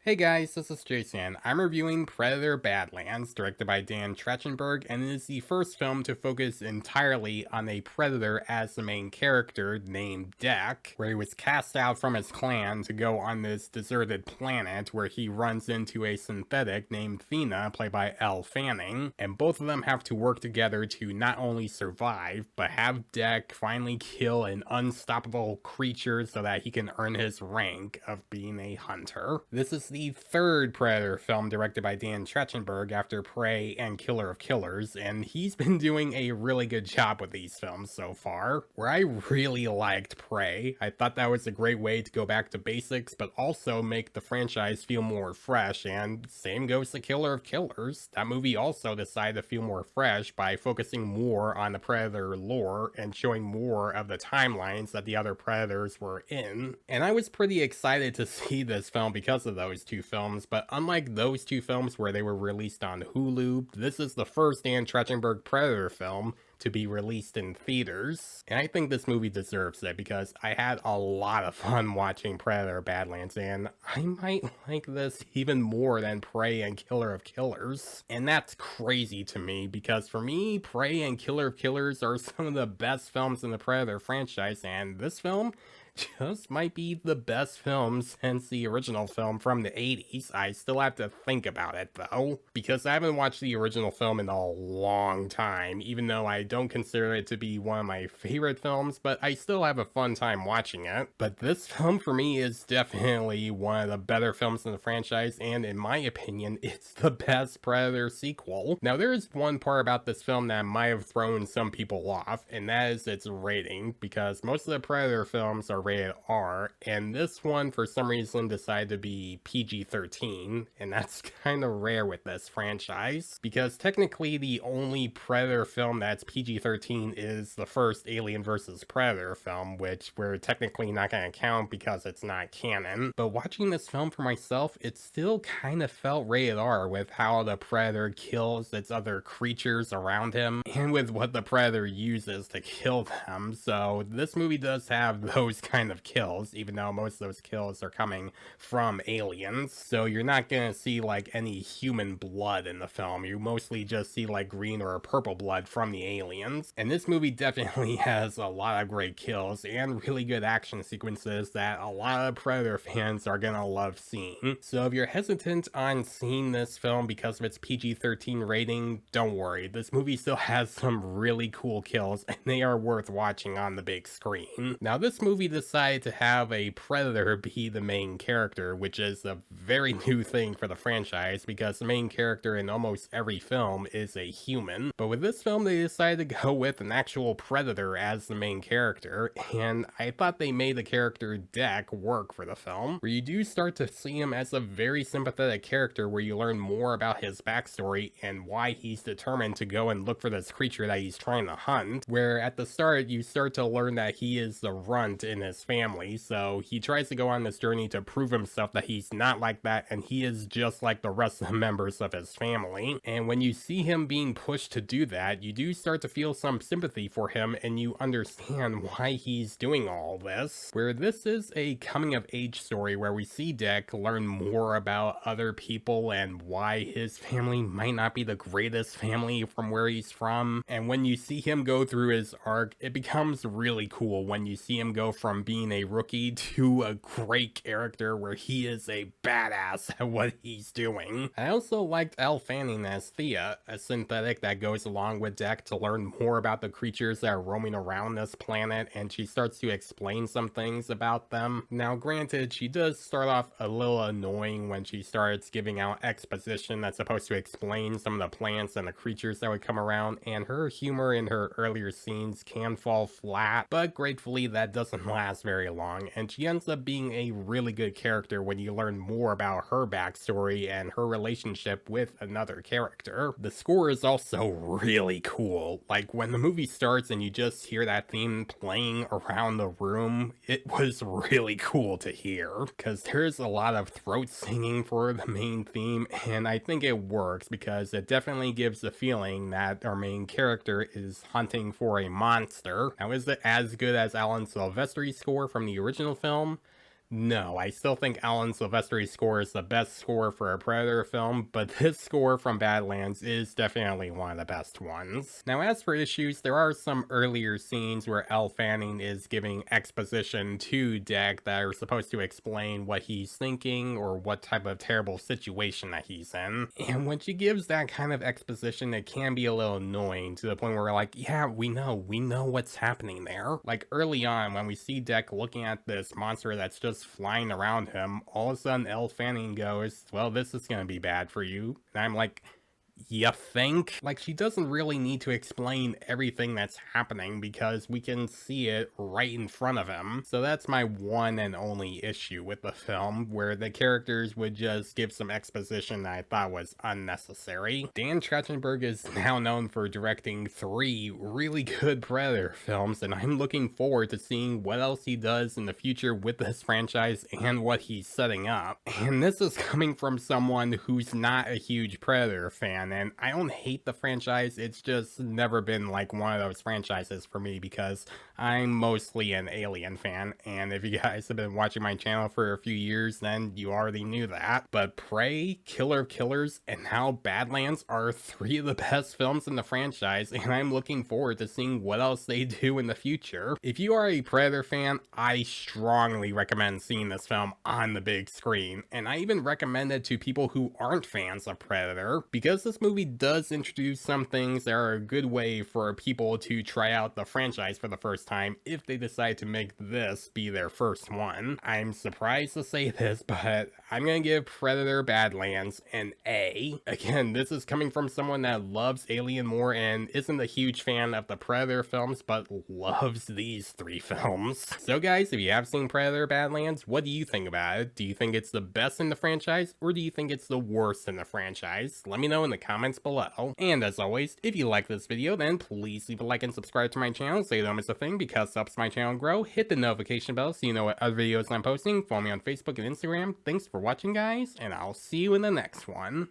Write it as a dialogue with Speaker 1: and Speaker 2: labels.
Speaker 1: Hey guys, this is Jason. I'm reviewing Predator Badlands, directed by Dan Trachenberg, and it is the first film to focus entirely on a predator as the main character named Deck, where he was cast out from his clan to go on this deserted planet where he runs into a synthetic named Thena, played by Elle Fanning, and both of them have to work together to not only survive, but have Deck finally kill an unstoppable creature so that he can earn his rank of being a hunter. This is the third Predator film directed by Dan Trachenberg after Prey and Killer of Killers, and he's been doing a really good job with these films so far. Where I really liked Prey, I thought that was a great way to go back to basics, but also make the franchise feel more fresh, and same goes to Killer of Killers. That movie also decided to feel more fresh by focusing more on the Predator lore and showing more of the timelines that the other Predators were in. And I was pretty excited to see this film because of those two films, but unlike those two films where they were released on Hulu, this is the first Dan Trachtenberg Predator film to be released in theaters. And I think this movie deserves it because I had a lot of fun watching Predator Badlands, and I might like this even more than Prey and Killer of Killers. And that's crazy to me because for me, Prey and Killer of Killers are some of the best films in the Predator franchise, and this film just might be the best film since the original film from the 80s. I still have to think about it though, because I haven't watched the original film in a long time, even though I don't consider it to be one of my favorite films, but I still have a fun time watching it. But this film for me is definitely one of the better films in the franchise, and in my opinion, it's the best Predator sequel. Now there is one part about this film that might have thrown some people off, and that is its rating, because most of the Predator films are rated R, and this one for some reason decided to be PG-13, and that's kind of rare with this franchise, because technically the only Predator film that's PG-13 is the first Alien vs. Predator film, which we're technically not going to count because it's not canon. But watching this film for myself, it still kind of felt rated R with how the Predator kills its other creatures around him, and with what the Predator uses to kill them. So this movie does have those kind of kills, even though most of those kills are coming from aliens. So you're not gonna see like any human blood in the film. You mostly just see like green or purple blood from the aliens. And this movie definitely has a lot of great kills and really good action sequences that a lot of Predator fans are gonna love seeing. So if you're hesitant on seeing this film because of its PG-13 rating, don't worry. This movie still has some really cool kills, and they are worth watching on the big screen. Now this movie decided to have a Predator be the main character, which is a very new thing for the franchise because the main character in almost every film is a human. But with this film, they decided to go with an actual Predator as the main character, and I thought they made the character Deck work for the film, where you do start to see him as a very sympathetic character where you learn more about his backstory and why he's determined to go and look for this creature that he's trying to hunt, where at the start you start to learn that he is the runt in his family, so he tries to go on this journey to prove himself that he's not like that and he is just like the rest of the members of his family. And when you see him being pushed to do that, you do start to feel some sympathy for him and you understand why he's doing all this, where this is a coming of age story where we see Deck learn more about other people and why his family might not be the greatest family from where he's from. And when you see him go through his arc, it becomes really cool when you see him go from being a rookie to a great character where he is a badass at what he's doing. I also liked Elle Fanning as Thea, a synthetic that goes along with Deck to learn more about the creatures that are roaming around this planet, and she starts to explain some things about them. Now granted, she does start off a little annoying when she starts giving out exposition that's supposed to explain some of the plants and the creatures that would come around, and her humor in her earlier scenes can fall flat, but gratefully that doesn't last very long, and she ends up being a really good character when you learn more about her backstory and her relationship with another character. The score is also really cool. Like when the movie starts and you just hear that theme playing around the room, it was really cool to hear, because there's a lot of throat singing for the main theme, and I think it works because it definitely gives the feeling that our main character is hunting for a monster. Now, is it as good as Alan Silvestri's score from the original film? No, I still think Alan Silvestri's score is the best score for a Predator film, but this score from Badlands is definitely one of the best ones. Now, as for issues, there are some earlier scenes where Elle Fanning is giving exposition to Deck that are supposed to explain what he's thinking or what type of terrible situation that he's in. And when she gives that kind of exposition, it can be a little annoying to the point where we're like, yeah, we know what's happening there. Like early on, when we see Deck looking at this monster that's just flying around him, all of a sudden Elle Fanning goes, well, this is gonna be bad for you. And I'm like, you think? Like, she doesn't really need to explain everything that's happening because we can see it right in front of him. So that's my one and only issue with the film, where the characters would just give some exposition that I thought was unnecessary. Dan Trachenberg is now known for directing 3 really good Predator films, and I'm looking forward to seeing what else he does in the future with this franchise and what he's setting up. And this is coming from someone who's not a huge Predator fan, and I don't hate the franchise, it's just never been like one of those franchises for me because I'm mostly an Alien fan, and if you guys have been watching my channel for a few years, then you already knew that. But Prey, Killer of Killers, and now Badlands are 3 of the best films in the franchise, and I'm looking forward to seeing what else they do in the future. If you are a Predator fan, I strongly recommend seeing this film on the big screen, and I even recommend it to people who aren't fans of Predator, because this movie does introduce some things that are a good way for people to try out the franchise for the first time if they decide to make this be their first one. I'm surprised to say this, but I'm gonna give Predator Badlands an A. Again, this is coming from someone that loves Alien more and isn't a huge fan of the Predator films, but loves these 3 films. So guys, if you have seen Predator Badlands, what do you think about it? Do you think it's the best in the franchise, or do you think it's the worst in the franchise? Let me know in the comments below. And as always, if you like this video, then please leave a like and subscribe to my channel so you don't miss a thing, because it helps my channel grow. Hit the notification bell so you know what other videos I'm posting. Follow me on Facebook and Instagram. Thanks for watching, guys, and I'll see you in the next one.